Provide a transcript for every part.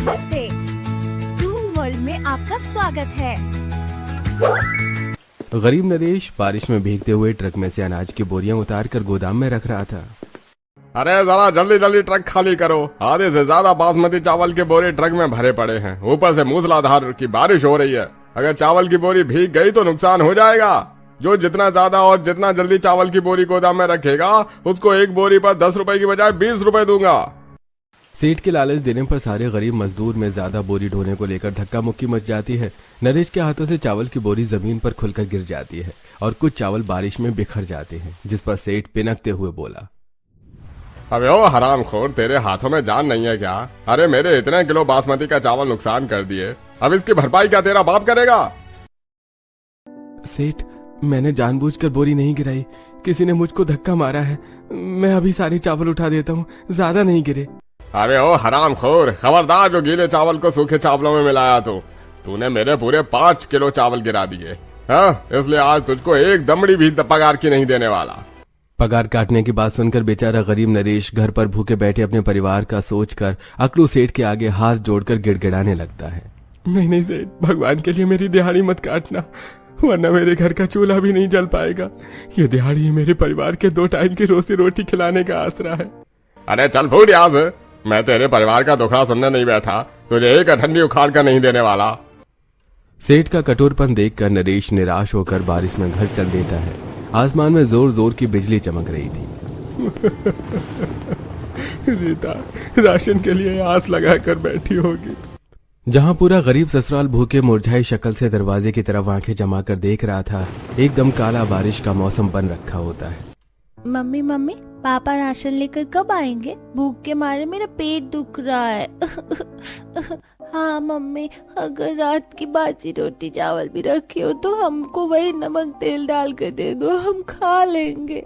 नमस्ते, twin world में आपका स्वागत है। गरीब नरेश बारिश में भीगते हुए ट्रक में से अनाज की बोरियां उतार कर गोदाम में रख रहा था। अरे जरा जल्दी जल्दी ट्रक खाली करो, आधे से ज्यादा बासमती चावल के बोरे ट्रक में भरे पड़े हैं। ऊपर से मूसलाधार की बारिश हो रही है। अगर चावल की बोरी भीग गई तो नुकसान हो जाएगा। जो जितना ज्यादा और जितना जल्दी चावल की बोरी गोदाम में रखेगा उसको एक बोरी पर 10 रुपए की बजाय 20 रुपए दूंगा। सेठ के लालच देने पर सारे गरीब मजदूर में ज्यादा बोरी ढोने को लेकर धक्का मुक्की मच जाती है। नरेश के हाथों से चावल की बोरी जमीन पर खुलकर गिर जाती है और कुछ चावल बारिश में बिखर जाते हैं, जिस पर सेठ पिनकते हुए बोला, अबे ओ हरामखोर, तेरे हाथों में जान नहीं है क्या? अरे मेरे इतने किलो बासमती का चावल नुकसान कर दिए, अब इसकी भरपाई क्या तेरा बाप करेगा? सेठ, मैंने जानबूझकर बोरी नहीं गिराई, किसी ने मुझको धक्का मारा है। मैं अभी सारे चावल उठा देता हूँ, ज्यादा नहीं गिरे। अरे ओ हरामखोर, खबरदार जो गीले चावल को सूखे चावलों में मिलाया तो तूने मेरे पूरे 5 किलो चावल गिरा दिए। हाँ, इसलिए आज तुझको एक दमड़ी भी पगार की नहीं देने वाला। पगार काटने की बात सुनकर बेचारा गरीब नरेश घर पर भूखे बैठे अपने परिवार का सोचकर अकलू सेठ के आगे हाथ जोड़कर गिड़गिड़ाने लगता है। नहीं सेठ, भगवान के लिए मेरी दिहाड़ी मत काटना, वरना मेरे घर का चूल्हा भी नहीं जल पाएगा। ये दिहाड़ी मेरे परिवार के 2 टाइम की रोजी रोटी खिलाने का आसरा है। अरे चल फूट यहाँ से, मैं तेरे परिवार का दुखड़ा सुनने नहीं बैठा, तुझे एक अठन्नी उखाड़ कर नहीं देने वाला। सेठ का कठोरपन देखकर नरेश निराश होकर बारिश में घर चल देता है। आसमान में जोर जोर की बिजली चमक रही थी। रीता राशन के लिए आस लगाकर बैठी होगी। जहां पूरा गरीब ससुराल भूखे मुरझाई शक्ल से दरवाजे की तरफ आंखें जमाकर देख रहा था, एकदम काला बारिश का मौसम बन रखा होता है। मम्मी मम्मी, पापा राशन लेकर कब आएंगे? भूख के मारे मेरा पेट दुख रहा है। हाँ मम्मी, अगर रात की बासी रोटी चावल भी रखे हो तो हमको वही नमक तेल डाल कर दे दो, हम खा लेंगे।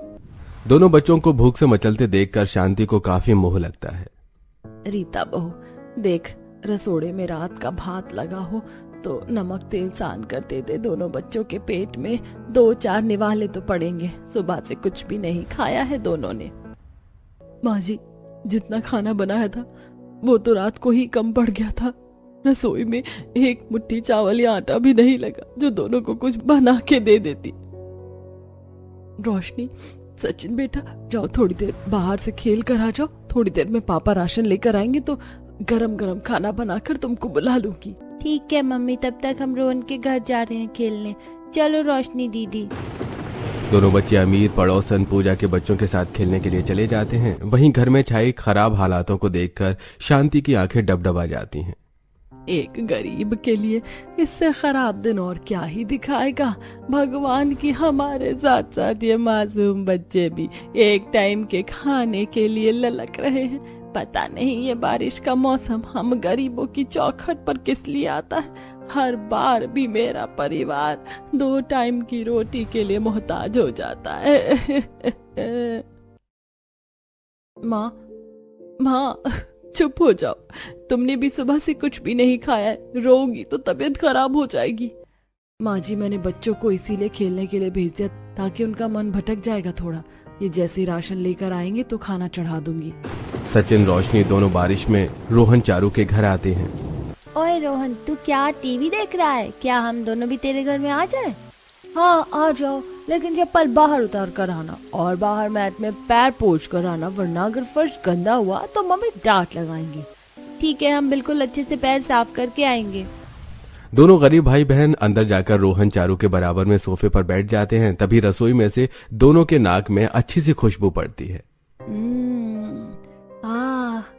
दोनों बच्चों को भूख से मचलते देखकर शांति को काफी मोह लगता है। रीता बहू, देख रसोड़े में रात का भात लगा हो तो नमक तेल सान कर दे दे। दोनों बच्चों के पेट में 2-4 निवाले तो पड़ेंगे, सुबह से कुछ भी नहीं खाया है दोनों ने। माँ जी, जितना खाना बनाया था वो तो रात को ही कम पड़ गया था। रसोई में एक मुट्ठी चावल या आटा भी नहीं लगा जो दोनों को कुछ बना के दे देती। रोशनी, सचिन बेटा, जाओ थोड़ी देर बाहर से खेल कर आ जाओ। थोड़ी देर में पापा राशन लेकर आएंगे तो गरम गरम खाना बनाकर तुमको बुला लूंगी। ठीक है मम्मी, तब तक हम रोहन के घर जा रहे हैं खेलने। चलो रोशनी दीदी। दोनों बच्चे अमीर पड़ोसन पूजा के बच्चों के साथ खेलने के लिए चले जाते हैं। वहीं घर में छाई खराब हालातों को देखकर शांति की आंखें डबडबा जाती हैं। एक गरीब के लिए इससे खराब दिन और क्या ही दिखाएगा भगवान की। हमारे साथ साथ ये मासूम बच्चे भी एक टाइम के खाने के लिए ललक रहे हैं। पता नहीं ये बारिश का मौसम हम गरीबों की चौखट पर किस लिए आता है। हर बार भी मेरा परिवार 2 टाइम की रोटी के लिए मोहताज हो जाता है। माँ चुप हो जाओ, तुमने भी सुबह से कुछ भी नहीं खाया है, रोगी तो तबीयत खराब हो जाएगी। माँ जी, मैंने बच्चों को इसीलिए खेलने के लिए भेज दिया ताकि उनका मन भटक जाएगा थोड़ा। ये जैसे राशन लेकर आएंगे तो खाना चढ़ा दूंगी। सचिन रोशनी दोनों बारिश में रोहन चारू के घर आते हैं। ओए रोहन, तू क्या टीवी देख रहा है? क्या हम दोनों भी तेरे घर में आ जाए? हाँ आ जाओ, लेकिन चप्पल बाहर उतार कर आना और बाहर मैट में पैर पोंछ कर आना, वरना अगर फर्श गंदा हुआ तो मम्मी डांट लगाएंगी। ठीक है, हम बिल्कुल अच्छे से पैर साफ करके आएंगे। दोनों गरीब भाई बहन अंदर जाकर रोहन चारू के बराबर में सोफे पर बैठ जाते हैं। तभी रसोई में से दोनों के नाक में अच्छी सी खुशबू पड़ती है।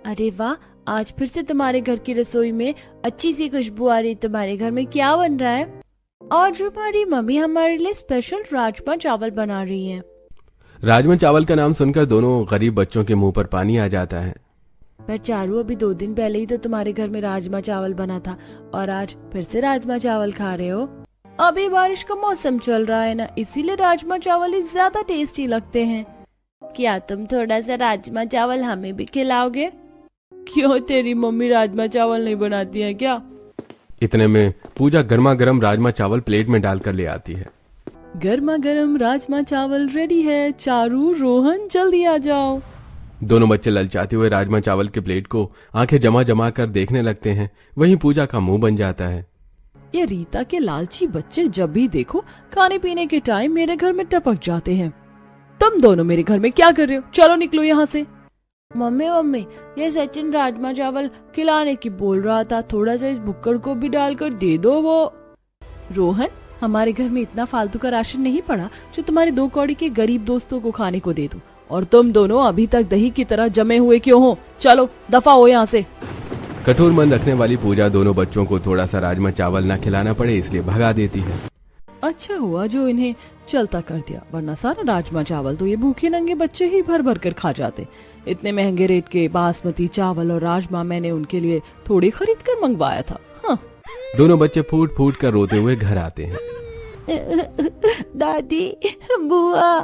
अरे वाह, आज फिर से तुम्हारे घर की रसोई में अच्छी सी खुशबू आ रही। तुम्हारे घर में क्या बन रहा है? आज हमारी मम्मी हमारे लिए स्पेशल राजमा चावल बना रही है। राजमा चावल का नाम सुनकर दोनों गरीब बच्चों के मुंह पर पानी आ जाता है। पर चारू, अभी 2 दिन पहले ही तो तुम्हारे घर में राजमा चावल बना था और आज फिर से राजमा चावल खा रहे हो। अभी बारिश का मौसम चल रहा है ना, इसीलिए राजमा चावल ही ज्यादा टेस्टी लगते हैं। क्या तुम थोड़ा सा राजमा चावल हमें भी खिलाओगे? क्यों, तेरी मम्मी राजमा चावल नहीं बनाती है क्या? इतने में पूजा गर्मा गर्म राजमा चावल प्लेट में डालकर ले आती है। गर्मा गर्म राजमा चावल रेडी है। चारू, रोहन, जल्दी आ जाओ। दोनों बच्चे ललचाते हुए राजमा चावल के प्लेट को आंखें जमा जमा कर देखने लगते हैं। वहीं पूजा का मुंह बन जाता है। ये रीता के लालची बच्चे जब भी देखो खाने पीने के टाइम मेरे घर में टपक जाते हैं। तुम दोनों मेरे घर में क्या कर रहे हो? चलो निकलो यहाँ से। मम्मी मम्मी, ये सचिन राजमा चावल खिलाने की बोल रहा था, थोड़ा सा इस भुक्कड़ को भी डालकर दे दो। वो रोहन, हमारे घर में इतना फालतू का राशन नहीं पड़ा जो तुम्हारे 2 कौड़ी के गरीब दोस्तों को खाने को दे दूं। और तुम दोनों अभी तक दही की तरह जमे हुए क्यों हो? चलो दफा हो यहाँ से। कठोर मन रखने वाली पूजा दोनों बच्चों को थोड़ा सा राजमा चावल न खिलाना पड़े इसलिए भगा देती है। अच्छा हुआ जो इन्हें चलता कर दिया, वरना सारा राजमा चावल तो ये भूखे नंगे बच्चे ही भर भर कर खा जाते। इतने महंगे रेट के बासमती चावल और राजमा मैंने उनके लिए थोड़ी खरीद कर मंगवाया था। हाँ। दोनों बच्चे फूट फूट कर रोते हुए घर आते हैं। दादी, बुआ।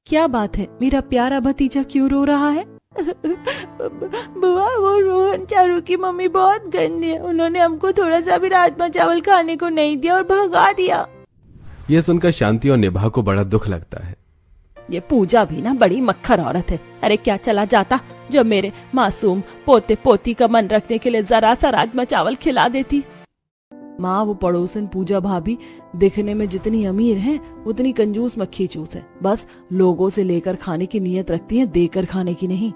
क्या बात है, मेरा प्यारा भतीजा क्यों रो रहा है? बुआ, वो रोहन चारू की मम्मी बहुत गंदी है, उन्होंने हमको थोड़ा सा भी राजमा चावल खाने को नहीं दिया और भगा दिया। यह सुनकर शांति और निभा को बड़ा दुख लगता है। ये पूजा भी ना बड़ी मक्खर औरत है। अरे क्या चला जाता जब मेरे मासूम पोते पोती का मन रखने के लिए जरा सा राजमा चावल खिला देती। माँ, वो पड़ोसन पूजा भाभी दिखने में जितनी अमीर है उतनी कंजूस मक्खी चूस है। बस लोगों से लेकर खाने की नीयत रखती है, देकर खाने की नहीं।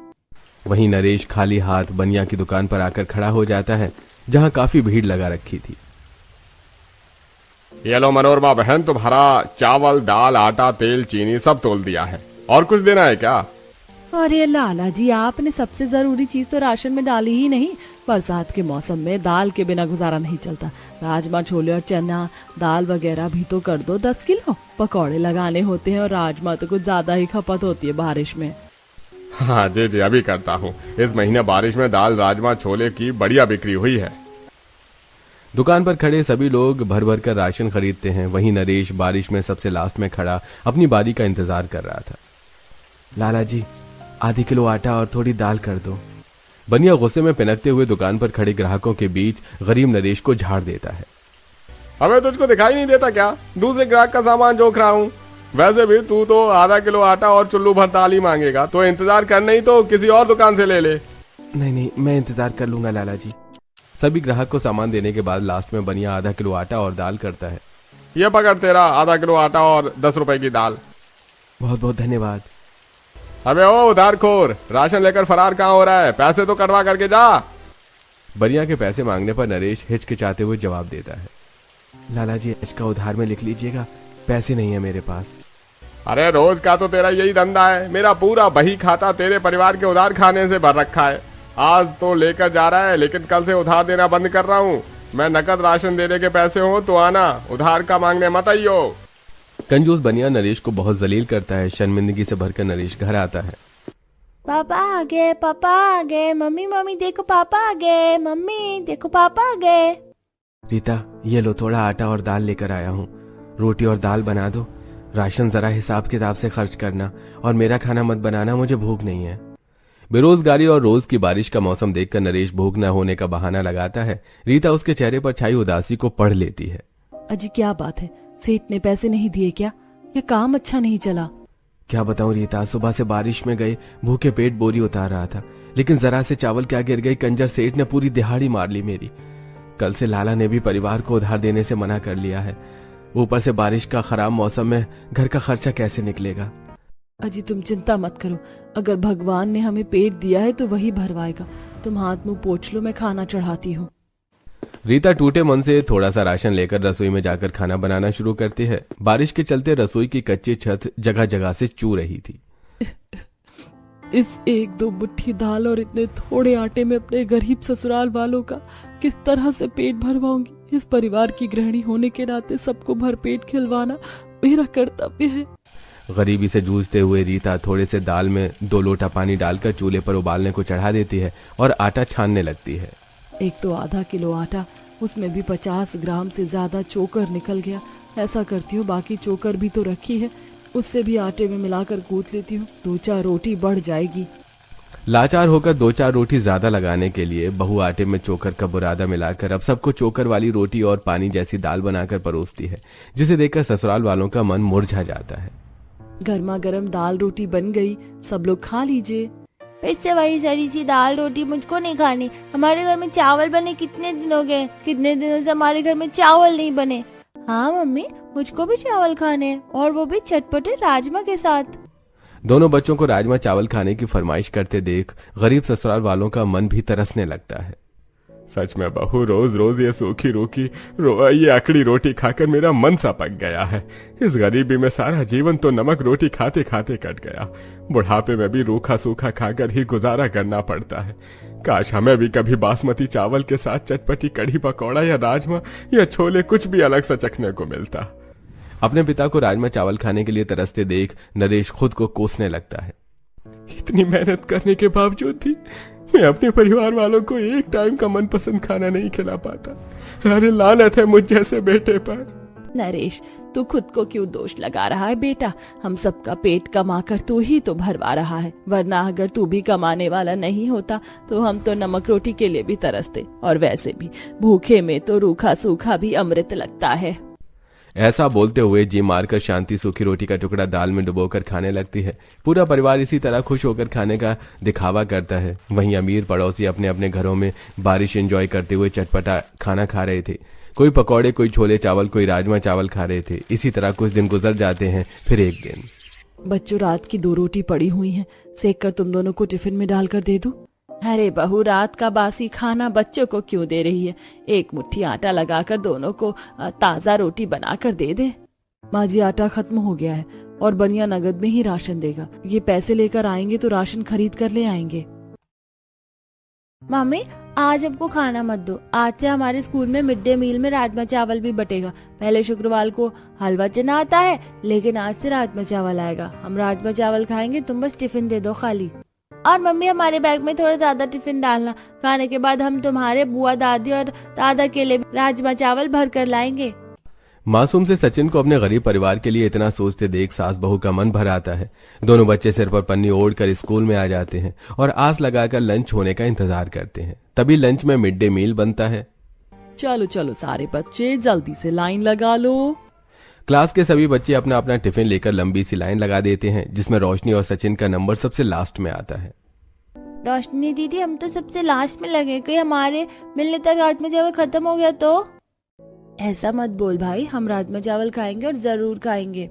वहीं नरेश खाली हाथ बनिया की दुकान पर आकर खड़ा हो जाता है जहां काफी भीड़ लगा रखी थी। ये लो मनोरमा बहन, तुम्हारा चावल, दाल, आटा, तेल, चीनी सब तोल दिया है। और कुछ देना है क्या? अरे लाला जी, आपने सबसे जरूरी चीज तो राशन में डाली ही नहीं। बरसात के मौसम में दाल के बिना गुजारा नहीं चलता। राजमा, छोले और चना दाल वगैरह भी तो कर दो 10 किलो। पकौड़े लगाने होते हैं और राजमा तो कुछ ज्यादा ही खपत होती है बारिश में। हाँ जी जी, अभी करता हूँ। इस महीने बारिश में दाल, राजमा, छोले की बढ़िया बिक्री हुई है। दुकान पर खड़े सभी लोग भर भर कर राशन खरीदते हैं। वहीं नरेश बारिश में सबसे लास्ट में खड़ा अपनी बारी का इंतजार कर रहा था। लाला जी, आधी किलो आटा और थोड़ी दाल कर दो। बनिया गुस्से में पिनकते हुए दुकान पर खड़े ग्राहकों के बीच गरीब नरेश को झाड़ देता है। हमें तुझको दिखाई नहीं देता क्या? दूसरे ग्राहक का सामान जोख रहा हूँ। वैसे भी तू तो आधा किलो आटा और चुल्लू भर दाल ही मांगेगा, तो इंतजार कर, नहीं तो किसी और दुकान से ले ले। नहीं नहीं, मैं इंतजार कर लूंगा लाला जी। सभी ग्राहक को सामान देने के बाद लास्ट में बनिया आधा किलो आटा और दाल करता है। ये पकड़ तेरा आधा किलो आटा और 10 रुपए की दाल। बहुत बहुत धन्यवाद। अबे ओ उधारखोर, राशन लेकर फरार कहाँ हो रहा है? पैसे तो कटवा करके जा। बनिया के पैसे मांगने पर नरेश हिचकिचाते हुए जवाब देता है। लाला जी, आज का उधार में लिख लीजिएगा, पैसे नहीं है मेरे पास। अरे रोज का तो तेरा यही धंधा है। मेरा पूरा बही खाता तेरे परिवार के उधार खाने से भर रखा है। आज तो लेकर जा रहा है, लेकिन कल से उधार देना बंद कर रहा हूँ। मैं नकद राशन देने के पैसे हो तो आना, उधार का मांगने मत आइयो। कंजूस बनिया नरेश को बहुत जलील करता है। शर्मिंदगी से भरकर नरेश घर आता है। पापा आ गए, पापा आ गए। मम्मी मम्मी देखो पापा आ गए। मम्मी देखो पापा आ गए। रीता, ये लो थोड़ा आटा और दाल लेकर आया हूँ। रोटी और दाल बना दो। राशन जरा हिसाब किताब से खर्च करना और मेरा खाना मत बनाना, मुझे भूख नहीं है। बेरोजगारी और रोज की बारिश का मौसम देखकर नरेश भूख न होने का बहाना लगाता है। रीता उसके चेहरे पर छाई उदासी को पढ़ लेती है। अजी क्या बात है, सेठ ने पैसे नहीं दिए क्या? ये काम अच्छा नहीं चला। क्या बताऊं रीता, सुबह से बारिश में गए, भूखे पेट बोरी उतार रहा था, लेकिन जरा से चावल क्या गिर गई, कंजर सेठ ने पूरी दिहाड़ी मार ली मेरी। कल से लाला ने भी परिवार को उधार देने से मना कर लिया है। ऊपर से बारिश का खराब मौसम में घर का खर्चा कैसे निकलेगा? अजी तुम चिंता मत करो, अगर भगवान ने हमें पेट दिया है तो वही भरवाएगा। तुम हाथ मुंह पोंछ लो, मैं खाना चढ़ाती हूँ। रीता टूटे मन से थोड़ा सा राशन लेकर रसोई में जाकर खाना बनाना शुरू करती है। बारिश के चलते रसोई की कच्ची छत जगह जगह से चू रही थी। इस 1-2 मुट्ठी दाल और इतने थोड़े आटे में अपने गरीब ससुराल वालों का किस तरह से पेट भरवाऊंगी? इस परिवार की गृहिणी होने के नाते सबको भरपेट खिलवाना मेरा कर्तव्य है। गरीबी से जूझते हुए रीता थोड़े से दाल में 2 लोटा पानी डालकर चूल्हे पर उबालने को चढ़ा देती है और आटा छानने लगती है। एक तो आधा किलो आटा, उसमें भी 50 ग्राम से ज्यादा चोकर निकल गया। ऐसा करती हूँ, बाकी चोकर भी तो रखी है, उससे भी आटे में मिलाकर कूट लेती हूँ, 2-4 रोटी बढ़ जाएगी। लाचार होकर 2-4 रोटी ज्यादा लगाने के लिए बहू आटे में चोकर का बुरादा मिलाकर अब सबको चोकर वाली रोटी और पानी जैसी दाल बनाकर परोसती है, जिसे देखकर ससुराल वालों का मन मुरझा जाता है। गर्मा गर्म दाल रोटी बन गई, सब लोग खा लीजिए। फिर से वही सड़ी सी दाल रोटी मुझको नहीं खानी। हमारे घर में चावल बने कितने दिन हो गए, कितने दिनों से हमारे घर में चावल नहीं बने। हाँ मम्मी, मुझको भी चावल खाने हैं, और वो भी चटपटे राजमा के साथ। दोनों बच्चों को राजमा चावल खाने की फरमाइश करते देख गरीब ससुराल वालों का मन भी तरसने लगता है। सच में बहू, रोज रोज ये सूखी रूखी ये अकड़ी रोटी खाकर मेरा मन सा पक गया है। इस गरीबी में सारा जीवन तो नमक रोटी खाते खाते कट गया। बुढ़ापे में भी रूखा सूखा खाकर ही गुजारा करना पड़ता है। काश हमें भी कभी बासमती चावल के साथ चटपटी कढ़ी पकौड़ा या राजमा या छोले कुछ भी अलग सा चखने को मिलता। अपने पिता को राजमा चावल खाने के लिए तरसते देख नरेश खुद को कोसने लगता है। इतनी मेहनत करने के बावजूद भी मैं अपने परिवार वालों को एक टाइम का मनपसंद खाना नहीं खिला पाता। अरे लानत है मुझ जैसे बेटे पर। नरेश, तू खुद को क्यों दोष लगा रहा है बेटा? हम सबका पेट कमा कर तू ही तो भरवा रहा है, वरना अगर तू भी कमाने वाला नहीं होता तो हम तो नमक रोटी के लिए भी तरसते। और वैसे भी भूखे में तो रूखा सूखा भी अमृत लगता है। ऐसा बोलते हुए जी मारकर शांति सूखी रोटी का टुकड़ा दाल में डुबोकर खाने लगती है। पूरा परिवार इसी तरह खुश होकर खाने का दिखावा करता है। वहीं अमीर पड़ोसी अपने अपने घरों में बारिश एंजॉय करते हुए चटपटा खाना खा रहे थे। कोई पकौड़े, कोई छोले चावल, कोई राजमा चावल खा रहे थे। इसी तरह कुछ दिन गुजर जाते हैं। फिर एक दिन, बच्चों, रात की 2 रोटी पड़ी हुई हैं, सेक कर तुम दोनों को टिफिन में डालकर दे दूं? अरे बहू, रात का बासी खाना बच्चों को क्यों दे रही है? एक मुट्ठी आटा लगाकर दोनों को ताजा रोटी बनाकर दे दे। माँ जी, आटा खत्म हो गया है और बनिया नगद में ही राशन देगा। ये पैसे लेकर आएंगे तो राशन खरीद कर ले आएंगे। मम्मी, आज हमको खाना मत दो। आज से हमारे स्कूल में मिड डे मील में राजमा चावल भी बटेगा। पहले शुक्रवार को हलवा चना आता है, लेकिन आज से राजमा चावल आएगा। हम राजमा चावल खाएंगे, तुम बस टिफिन दे दो खाली। और मम्मी, हमारे बैग में थोड़ा ज्यादा टिफिन डालना। खाने के बाद हम तुम्हारे बुआ, दादी और दादा के लिए राजमा चावल भर कर लाएंगे। मासूम से सचिन को अपने गरीब परिवार के लिए इतना सोचते देख सास बहू का मन भर आता है। दोनों बच्चे सिर पर पन्नी ओढ़कर स्कूल में आ जाते हैं और आस लगाकर लंच होने का इंतजार करते हैं। तभी लंच में मिड डे मील बनता है। चलो चलो सारे बच्चे, जल्दी से लाइन लगा लो। क्लास के सभी बच्चे अपना अपना टिफिन लेकर लंबी सी लाइन लगा देते हैं, जिसमें रोशनी और सचिन का नंबर सबसे लास्ट में आता है। रोशनी दीदी, हम तो सबसे लास्ट में लगे, कहीं हमारे मिलने तक राजमा चावल खत्म हो गया तो? ऐसा मत बोल भाई, हम राजमा चावल खाएंगे और जरूर खाएंगे।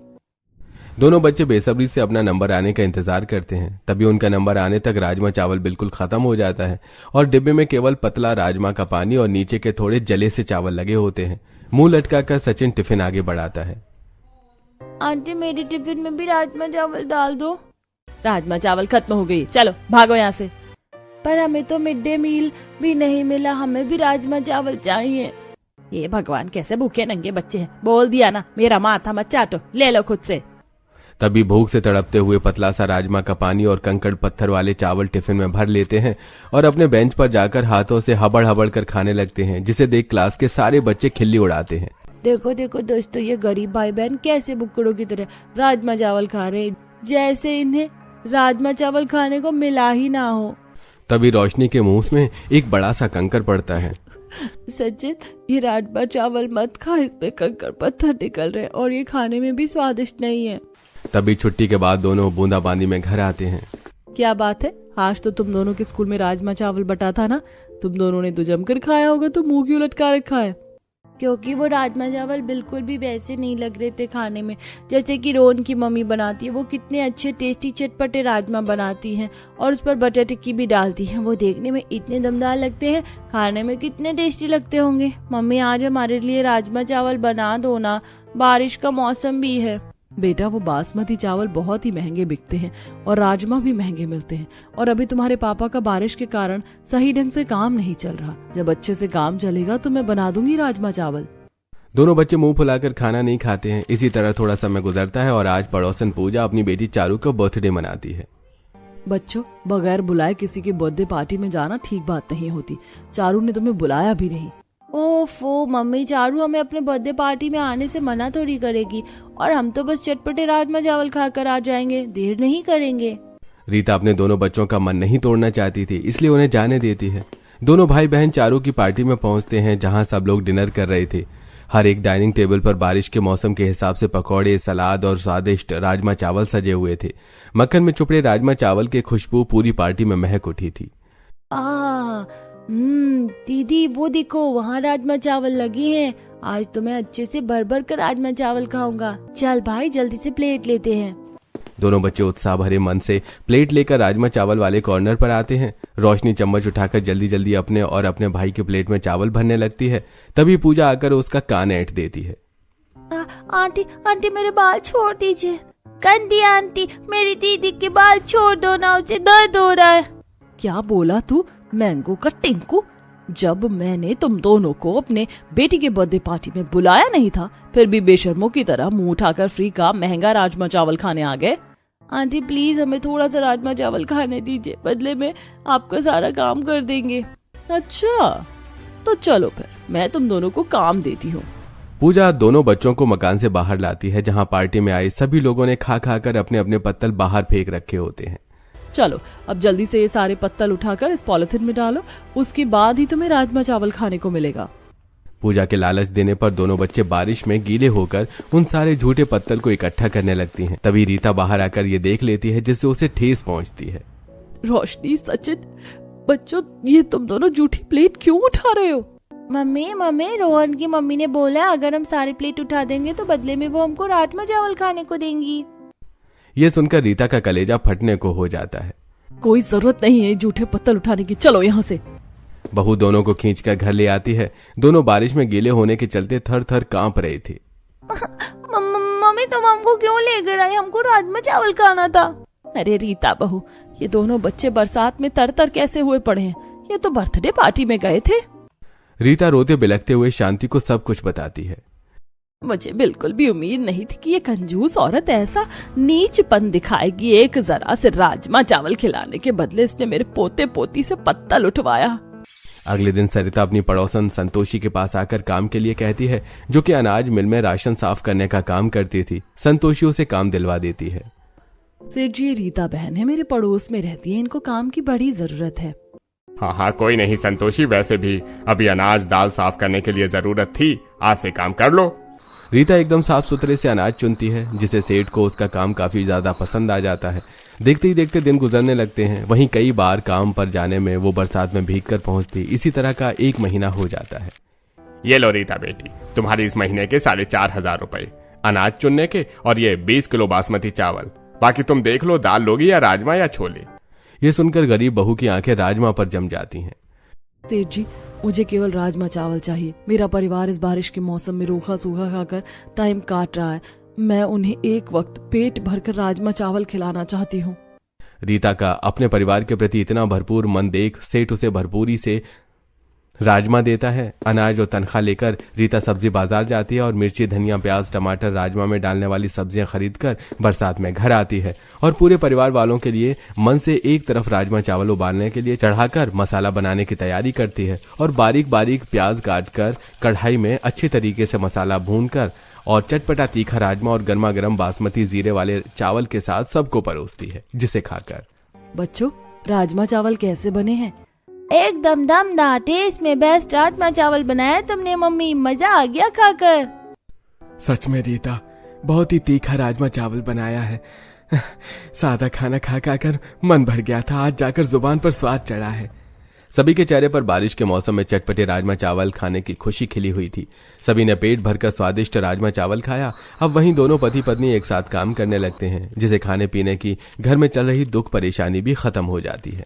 दोनों बच्चे बेसब्री से अपना नंबर आने का इंतजार करते हैं। तभी उनका नंबर आने तक राजमा चावल बिल्कुल खत्म हो जाता है और डिब्बे में केवल पतला राजमा का पानी और नीचे के थोड़े जले से चावल लगे होते हैं। मुंह लटका कर सचिन टिफिन आगे बढ़ाता है। आंटी, मेरी टिफिन में भी राजमा चावल डाल दो। राजमा चावल खत्म हो गई, चलो भागो यहाँ से। पर हमें तो मिड डे मील भी नहीं मिला, हमें भी राजमा चावल चाहिए। ये भगवान, कैसे भूखे नंगे बच्चे हैं। बोल दिया ना, मेरा माथा मत चाटो, ले लो खुद से। तभी भूख से तड़पते हुए पतला सा राजमा का पानी और कंकड़ पत्थर वाले चावल टिफिन में भर लेते हैं और अपने बेंच पर जाकर हाथों से हबड़ हबड़ कर खाने लगते हैं, जिसे देख क्लास के सारे बच्चे खिल्ली उड़ाते हैं। देखो देखो दोस्तों, ये गरीब भाई बहन कैसे बुक्कड़ों की तरह राजमा चावल खा रहे हैं, जैसे इन्हें राजमा चावल खाने को मिला ही ना हो। तभी रोशनी के मुंह में एक बड़ा सा कंकर पड़ता है। सचिन, ये राजमा चावल मत खा, इस पे कंकड़ पत्थर निकल रहे और ये खाने में भी स्वादिष्ट नहीं है। तभी छुट्टी के बाद दोनों बूंदाबांदी में घर आते हैं। क्या बात है, आज तो तुम दोनों के स्कूल में राजमा चावल बटा था ना? तुम दोनों ने तो जमकर खाया होगा, तो मुंह क्यों लटका रखा है? क्योंकि वो राजमा चावल बिल्कुल भी वैसे नहीं लग रहे थे खाने में जैसे कि रोहन की मम्मी बनाती है। वो कितने अच्छे टेस्टी चटपटे राजमा बनाती हैं और उस पर बटर टिक्की भी डालती हैं। वो देखने में इतने दमदार लगते हैं, खाने में कितने टेस्टी लगते होंगे। मम्मी, आज हमारे लिए राजमा चावल बना दो ना, बारिश का मौसम भी है। बेटा, वो बासमती चावल बहुत ही महंगे बिकते हैं और राजमा भी महंगे मिलते हैं, और अभी तुम्हारे पापा का बारिश के कारण सही ढंग से काम नहीं चल रहा। जब अच्छे से काम चलेगा तो मैं बना दूंगी राजमा चावल। दोनों बच्चे मुंह फुलाकर खाना नहीं खाते हैं। इसी तरह थोड़ा समय गुजरता है और आज पड़ोसन पूजा अपनी बेटी चारू का बर्थडे मनाती है। बच्चों, बगैर बुलाए किसी के बर्थडे पार्टी में जाना ठीक बात नहीं होती। चारू ने तुम्हें बुलाया भी नहीं। ओफो मम्मी, चारू हमें अपने बर्थडे पार्टी में आने से मना थोड़ी करेगी, और हम तो बस चटपटे राजमा चावल खाकर आ जाएंगे, देर नहीं करेंगे। रीता अपने दोनों बच्चों का मन नहीं तोड़ना चाहती थी, इसलिए उन्हें जाने देती है। दोनों भाई बहन चारू की पार्टी में पहुंचते हैं, जहां सब लोग डिनर कर रहे थे। हर एक डाइनिंग टेबल पर बारिश के मौसम के हिसाब से पकौड़े, सलाद और स्वादिष्ट राजमा चावल सजे हुए थे। मक्खन में चुपड़े राजमा चावल की खुशबू पूरी पार्टी में महक उठी थी। दीदी वो देखो वहाँ राजमा चावल लगे हैं। आज तो मैं अच्छे से भर भर कर राजमा चावल खाऊंगा। चल भाई जल्दी से प्लेट लेते हैं। दोनों बच्चे उत्साह भरे मन से प्लेट लेकर राजमा चावल वाले कॉर्नर पर आते हैं। रोशनी चम्मच उठाकर जल्दी जल्दी अपने और अपने भाई के प्लेट में चावल भरने लगती है। तभी पूजा आकर उसका कान ऐंठ देती है। आंटी मेरे बाल छोड़ दीजिए। गंदी आंटी, मेरी दीदी के बाल छोड़ दो ना, उसे दर्द हो रहा है। क्या बोला तू मैंगो का टिंकू? जब मैंने तुम दोनों को अपने बेटी के बर्थडे पार्टी में बुलाया नहीं था, फिर भी बेशर्मों की तरह मुंह उठाकर फ्री का महंगा राजमा चावल खाने आ गए। आंटी प्लीज हमें थोड़ा सा राजमा चावल खाने दीजिए, बदले में आपका सारा काम कर देंगे। अच्छा तो चलो फिर मैं तुम दोनों को काम देती हूँ। पूजा दोनों बच्चों को मकान से बाहर लाती है, जहां पार्टी में आए सभी लोगों ने खा खा कर अपने अपने पत्तल बाहर फेंक रखे होते हैं। चलो अब जल्दी से ये सारे पत्तल उठाकर इस पॉलिथीन में डालो, उसके बाद ही तुम्हें राजमा चावल खाने को मिलेगा। पूजा के लालच देने पर दोनों बच्चे बारिश में गीले होकर उन सारे झूठे पत्तल को इकट्ठा करने लगती हैं। तभी रीता बाहर आकर ये देख लेती है, जिससे उसे ठेस पहुंचती है। रोशनी, सचिन, बच्चों ये तुम दोनों झूठी प्लेट क्यों उठा रहे हो? मम्मी रोहन की मम्मी ने बोला अगर हम सारी प्लेट उठा देंगे तो बदले में वो हमको राजमा चावल खाने को देंगी। ये सुनकर रीता का कलेजा फटने को हो जाता है। कोई जरूरत नहीं है झूठे पत्तल उठाने की, चलो यहाँ से। बहू दोनों को खींचकर घर ले आती है। दोनों बारिश में गीले होने के चलते थर थर कांप रहे थे। मम्मी तुम हमको क्यों लेकर आई? हमको राजमा चावल खाना था। अरे रीता बहू, ये दोनों बच्चे बरसात में तर तर कैसे हुए पड़े हैं? ये तो बर्थडे पार्टी में गए थे। रीता रोते बिलखते हुए शांति को सब कुछ बताती है। मुझे बिल्कुल भी उम्मीद नहीं थी कि ये कंजूस औरत ऐसा नीचपन दिखाएगी। एक जरा से राजमा चावल खिलाने के बदले इसने मेरे पोते पोती से पत्तल उठवाया। अगले दिन सरिता अपनी पड़ोसन संतोषी के पास आकर काम के लिए कहती है, जो कि अनाज मिल में राशन साफ करने का काम करती थी। संतोषी उसे काम दिलवा देती है। सेठ जी, रीता बहन है, मेरे पड़ोस में रहती है, इनको काम की बड़ी जरूरत है। हाँ कोई नहीं संतोषी, वैसे भी अभी अनाज दाल साफ करने के लिए जरूरत थी, आज से काम कर लो। रीता एकदम साफ सुथरे से अनाज चुनती है, जिसे सेठ को उसका काम काफी ज्यादा पसंद आ जाता है। देखते ही देखते दिन गुजरने लगते हैं। वहीं कई बार काम पर जाने में वो बरसात में भीग कर पहुंचती। इसी तरह का 1 महीना हो जाता है। ये लो रीता बेटी, तुम्हारी इस महीने के 4,500 रुपए अनाज चुनने के, और ये 20 किलो बासमती चावल। बाकी तुम देख लो, दाल लोगी या राजमा या छोले। ये सुनकर गरीब बहू की आंखें राजमा पर जम जाती हैं। सेठ जी, मुझे केवल राजमा चावल चाहिए। मेरा परिवार इस बारिश के मौसम में रूखा सूखा खाकर टाइम काट रहा है। मैं उन्हें एक वक्त पेट भरकर राजमा चावल खिलाना चाहती हूँ। रीता का अपने परिवार के प्रति इतना भरपूर मन देख सेठ उसे भरपूरी से राजमा देता है। अनाज और तनख्वाह लेकर रीता सब्जी बाजार जाती है और मिर्ची, धनिया, प्याज, टमाटर, राजमा में डालने वाली सब्जियां खरीदकर बरसात में घर आती है और पूरे परिवार वालों के लिए मन से एक तरफ राजमा चावल उबालने के लिए चढ़ाकर मसाला बनाने की तैयारी करती है और बारीक बारीक प्याज काटकर कढ़ाई में अच्छे तरीके से मसाला भूनकर और चटपटा तीखा राजमा और गर्मा गर्म बासमती जीरे वाले चावल के साथ सबको परोसती है, जिसे खाकर बच्चों राजमा चावल कैसे बने हैं? एकदम दमदार, टेस्ट में बेस्ट राजमा चावल बनाया तुमने मम्मी, मजा आ गया खाकर। सच में रीता, बहुत ही तीखा राजमा चावल बनाया है। सादा खाना खा कर मन भर गया था, आज जाकर जुबान पर स्वाद चढ़ा है। सभी के चेहरे पर बारिश के मौसम में चटपटे राजमा चावल खाने की खुशी खिली हुई थी। सभी ने पेट भरकर स्वादिष्ट राजमा चावल खाया। अब वहीं दोनों पति पत्नी एक साथ काम करने लगते हैं, जिसे खाने पीने की घर में चल रही दुख परेशानी भी खत्म हो जाती है।